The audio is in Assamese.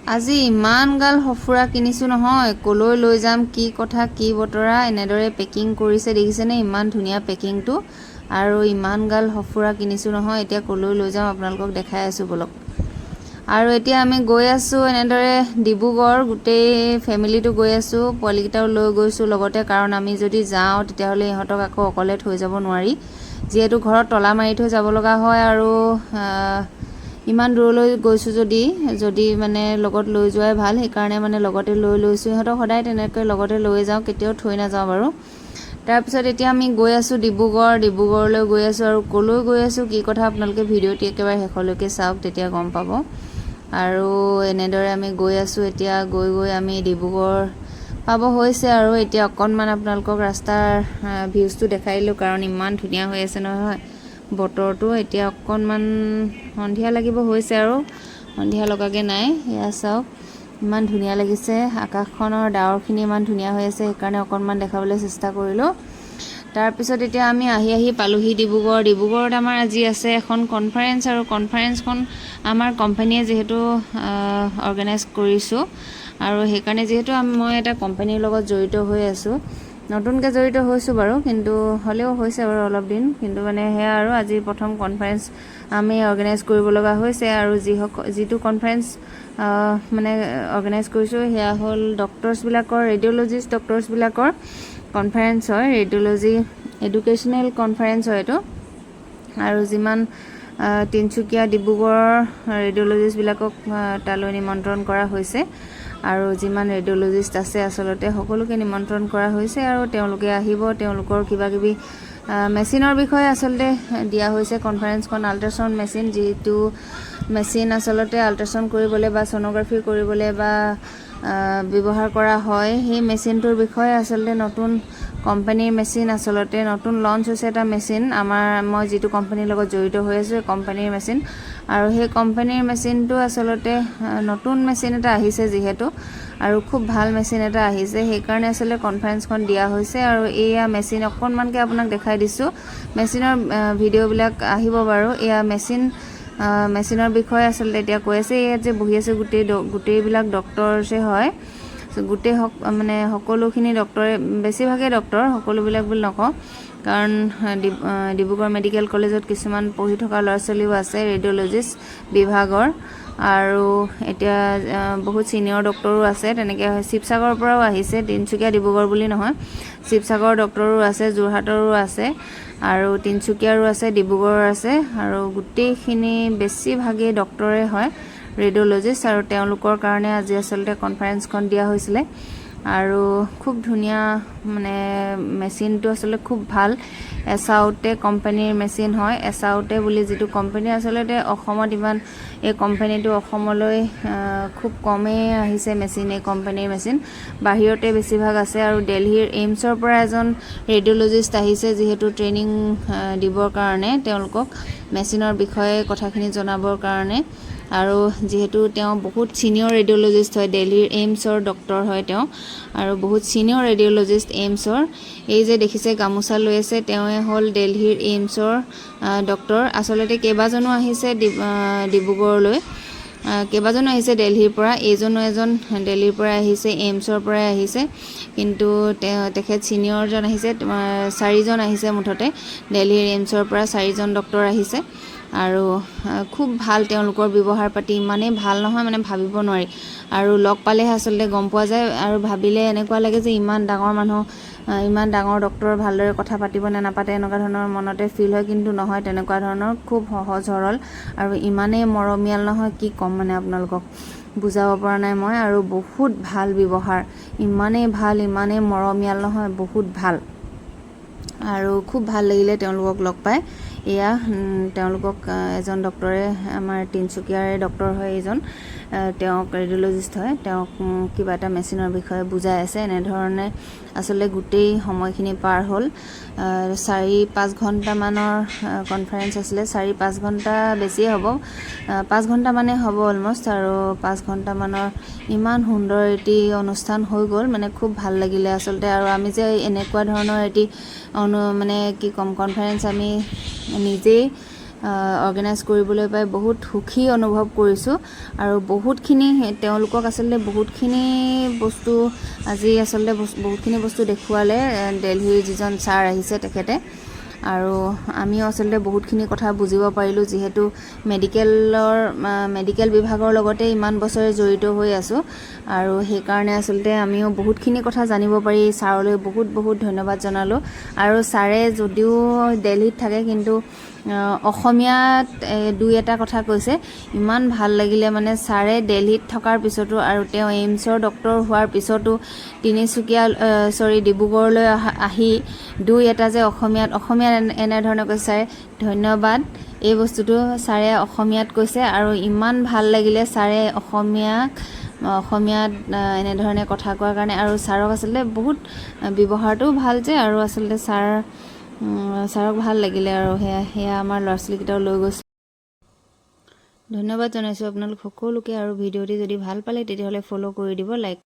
আজি ইমান গাল সফুৰা কিনিছো নহয়, কলৈ লৈ যাম, কি কথা কি বতৰা, এনেদৰে পেকিং কৰিছে দেখিছেনে, ইমান ধুনীয়া পেকিংটো। আৰু ইমান গাল সফুৰা কিনিছো নহয়, এতিয়া কলৈ লৈ যাম আপোনালোকক দেখাই আছো বলক। আৰু এতিয়া আমি গৈ আছো এনেদৰে ডিব্ৰুগড়, গোটেই ফেমিলিটো গৈ আছো, পোৱালিকেইটাও লৈ গৈছো লগতে, কাৰণ আমি যদি যাওঁ তেতিয়াহ'লে ইহঁতক আকৌ অকলে থৈ যাব নোৱাৰি, যিহেতু ঘৰত তলা মাৰি থৈ যাব লগা হয়। আৰু ইমান দূৰলৈ গৈছোঁ যদি মানে লগত লৈ যোৱাই ভাল, সেইকাৰণে মানে লগতে লৈ লৈছোঁ। ইহঁতক সদায় তেনেকৈ লগতে লৈ যাওঁ, কেতিয়াও থৈ নাযাওঁ বাৰু। তাৰপিছত এতিয়া আমি গৈ আছোঁ ডিব্ৰুগড়লৈ গৈ আছোঁ। আৰু ক'লৈ গৈ আছোঁ কি কথা আপোনালোকে ভিডিঅ'টি একেবাৰে শেষলৈকে চাওক, তেতিয়া গম পাব। আৰু এনেদৰে আমি গৈ আছোঁ, এতিয়া গৈ আমি ডিব্ৰুগড় পাব হৈছে। আৰু এতিয়া অকণমান আপোনালোকক ৰাস্তাৰ ভিউজটো দেখাই দিলোঁ, কাৰণ ইমান ধুনীয়া হৈ আছে নহয় বতৰটো। এতিয়া অকণমান সন্ধিয়া লাগিব হৈছে, আৰু সন্ধিয়া লগাকৈ নাই। এয়া চাওক ইমান ধুনীয়া লাগিছে, আকাশখনৰ ডাৱৰখিনি ইমান ধুনীয়া হৈ আছে, সেইকাৰণে অকণমান দেখাবলৈ চেষ্টা কৰিলোঁ। তাৰপিছত এতিয়া আমি আহি পালোহি ডিব্ৰুগড়ত আমাৰ আজি আছে এখন কনফাৰেঞ্চ, আৰু কনফাৰেঞ্চখন আমাৰ কোম্পানীয়ে যিহেতু অৰ্গেনাইজ কৰিছোঁ, আৰু সেইকাৰণে যিহেতু মই এটা কোম্পানীৰ লগত জড়িত হৈ আছোঁ, নতুনকৈ জড়িত হৈছোঁ বাৰু, কিন্তু হ'লেও হৈছে বাৰু অলপ দিন, কিন্তু মানে সেয়া আৰু আজি প্ৰথম কনফাৰেঞ্চ আমি অৰ্গেনাইজ কৰিব লগা হৈছে। আৰু যিটো কনফাৰেঞ্চ মানে অৰ্গেনাইজ কৰিছোঁ সেয়া হ'ল ৰেডিঅ'লজিষ্ট ডক্টৰছবিলাকৰ কনফাৰেঞ্চ হয়, ৰেডিঅ'লজি এডুকেশ্যনেল কনফাৰেঞ্চ হয় এইটো। আৰু যিমান তিনিচুকীয়া ডিব্ৰুগড়ৰ ৰেডিঅ'লজিষ্টবিলাকক তালৈ নিমন্ত্ৰণ কৰা হৈছে, আৰু যিমান ৰেডিঅ'লজিষ্ট আছে আচলতে সকলোকে নিমন্ত্ৰণ কৰা হৈছে। আৰু তেওঁলোকে আহিব, তেওঁলোকৰ কিবাকিবি মেচিনৰ বিষয়ে আচলতে দিয়া হৈছে কনফাৰেঞ্চখন। আল্ট্ৰাচাউণ্ড মেচিন, যিটো মেচিন আচলতে আল্ট্ৰাচাউণ্ড কৰিবলৈ বা ছ'ন'গ্ৰাফি কৰিবলৈ বা ব্যৱহাৰ কৰা হয়, সেই মেচিনটোৰ বিষয়ে আচলতে নতুন কোম্পানীৰ মেচিন, আচলতে নতুন লঞ্চ হৈছে এটা মেচিন, মই যিটো কোম্পানীৰ লগত জড়িত হৈ আছোঁ সেই কোম্পানীৰ মেচিন। আৰু সেই কোম্পানীৰ মেচিনটো আচলতে নতুন মেচিন এটা আহিছে যিহেতু, আৰু খুব ভাল মেচিন এটা আহিছে, সেইকাৰণে আচলতে কনফাৰেঞ্চখন দিয়া হৈছে। আৰু এয়া মেচিন অকণমানকৈ আপোনাক দেখাই দিছোঁ, মেচিনৰ ভিডিঅ'বিলাক আহিব বাৰু। এয়া মেচিনৰ বিষয়ে আচলতে এতিয়া কৈ আছে। ইয়াত যে বহি আছে গোটেইবিলাক ডক্টৰছে হয়, মানে সকলোখিনি ডক্টৰে, বেছিভাগেই ডক্টৰ, সকলোবিলাক বুলি নকওঁ, কাৰণ ডিব্ৰুগড় মেডিকেল কলেজত কিছুমান পঢ়ি থকা ল'ৰা ছোৱালীও আছে ৰেডিঅ'লজিষ্ট বিভাগৰ। আৰু এতিয়া বহুত ছিনিয়ৰ ডক্টৰো আছে, তেনেকৈ শিৱসাগৰৰ পৰাও আহিছে, তিনিচুকীয়া ডিব্ৰুগড় বুলি নহয়, শিৱসাগৰৰ ডক্টৰো আছে, যোৰহাটৰো আছে, আৰু তিনিচুকীয়াৰো আছে, ডিব্ৰুগড়ৰ আছে, আৰু গোটেইখিনি বেছিভাগেই ডক্টৰে হয় ৰেডিঅ'লজিষ্ট। আৰু তেওঁলোকৰ কাৰণে আজি আচলতে কনফাৰেঞ্চখন দিয়া হৈছিলে। আৰু খুব ধুনীয়া, মানে মেচিনটো আচলতে খুব ভাল, এছাউটে কোম্পানীৰ মেচিন হয়। এছাউটে বুলি যিটো কোম্পানী, আচলতে অসমত এই কোম্পানীটো অসমলৈ খুব কমেই আহিছে মেচিন, এই কোম্পানীৰ মেচিন বাহিৰতে বেছিভাগ আছে। আৰু দিল্লীৰ এইমছৰ পৰা এজন ৰেডিঅ'লজিষ্ট আহিছে, যিহেতু ট্ৰেইনিং দিবৰ কাৰণে, তেওঁলোকক মেচিনৰ বিষয়ে কথাখিনি জনাবৰ কাৰণে। আৰু যিহেতু তেওঁ বহুত ছিনিয়ৰ ৰেডিঅ'লজিষ্ট হয়, দিল্লীৰ এইমছৰ ডক্টৰ হয় তেওঁ, আৰু বহুত ছিনিয়ৰ ৰেডিঅ'লজিষ্ট এইমছৰ। এই যে দেখিছে গামোচা লৈ আছে, তেওঁৱে হ'ল দিল্লীৰ এইমছৰ ডক্টৰ। আচলতে কেইবাজনো আহিছে ডিব্ৰুগড়লৈ, কেইবাজনো আহিছে দিল্লীৰ পৰা, এজন দিল্লীৰ পৰা আহিছে, এইমছৰ পৰাই আহিছে, কিন্তু তেখেত ছিনিয়ৰজন আহিছে, 4জন আহিছে মুঠতে, দিল্লীৰ এইমছৰ পৰা 4জন ডক্টৰ আহিছে। আৰু খুব ভাল তেওঁলোকৰ ব্যৱহাৰ পাতি, ইমানেই ভাল নহয় মানে ভাবিব নোৱাৰি, আৰু লগ পালেহে আচলতে গম পোৱা যায়। আৰু ভাবিলে এনেকুৱা লাগে যে ইমান ডাঙৰ মানুহ, ইমান ডাঙৰ ডক্টৰ, ভালদৰে কথা পাতিব নে নাপাতে, এনেকুৱা ধৰণৰ মনতে ফিল হয়, কিন্তু নহয়, তেনেকুৱা ধৰণৰ খুব সহজ সৰল, আৰু ইমানেই মৰমীয়াল নহয়, কি ক'ম মানে আপোনালোকক বুজাব পৰা নাই মই। আৰু বহুত ভাল ব্যৱহাৰ, ইমানেই ভাল, ইমানেই মৰমীয়াল নহয়, বহুত ভাল। আৰু খুব ভাল লাগিলে তেওঁলোকক লগ পাই। এয়া তেওঁলোকক এজন ডক্টৰে, আমাৰ তিনিচুকীয়াৰে ডক্টৰ হয় এইজন, তেওঁক ৰেডিঅ'লজিষ্ট হয়, তেওঁক কিবা এটা মেচিনৰ বিষয়ে বুজাই আছে। এনেধৰণে আচলতে গোটেই সময়খিনি পাৰ হ'ল। 4-5 ঘণ্টামানৰ কনফাৰেঞ্চ আছিলে, 4-5 ঘণ্টা বেছিয়ে হ'ব, 5 ঘণ্টামানেই হ'ব অলমষ্ট। আৰু 5 ঘণ্টামানৰ ইমান সুন্দৰ এটি অনুষ্ঠান হৈ গ'ল, মানে খুব ভাল লাগিলে আচলতে। আৰু আমি যে এনেকুৱা ধৰণৰ এটি মানে কি ক'ম, কনফাৰেঞ্চ আমি নিজেই অৰ্গেনাইজ কৰিবলৈ পাই বহুত সুখী অনুভৱ কৰিছোঁ আৰু বহুতখিনি তেওঁলোকক আচলতে বহুতখিনি বস্তু আজি আচলতে বহুতখিনি বস্তু দেখুৱালে দিল্লীৰ যিজন ছাৰ আহিছে তেখেতে আৰু আমিও আচলতে বহুতখিনি কথা বুজিব পাৰিলোঁ যিহেতু মেডিকেল বিভাগৰ লগতে ইমান বছৰে জড়িত হৈ আছোঁ আৰু সেইকাৰণে আচলতে আমিও বহুতখিনি কথা জানিব পাৰি ছাৰলৈ বহুত বহুত ধন্যবাদ জনালোঁ আৰু ছাৰে যদিও দিল্লীত থাকে কিন্তু অসমীয়াত দুই এটা কথা কৈছে ইমান ভাল লাগিলে মানে ছাৰে দিল্লীত থকাৰ পিছতো আৰু তেওঁ এইমছৰ ডক্টৰ হোৱাৰ পিছতো ডিব্ৰুগড়লৈ আহি দুই এটা যে অসমীয়াত এনেধৰণে কৈছে ছাৰে ধন্যবাদ এই বস্তুটো ছাৰে অসমীয়াত কৈছে আৰু ইমান ভাল লাগিলে ছাৰে অসমীয়াত এনেধৰণে কথা কোৱাৰ কাৰণে আৰু ছাৰক আচলতে বহুত ব্যৱহাৰটোও ভাল যে আৰু আচলতে ছাৰক ভাল লাগিলে আৰু সেয়া আমাৰ ল'ৰা ছোৱালীকেইটাও লৈ গৈছে ধন্যবাদ জনাইছোঁ আপোনালোক সকলোকে আৰু ভিডিঅ'টি যদি ভাল পালে তেতিয়াহ'লে ফ'ল' কৰি দিব লাইক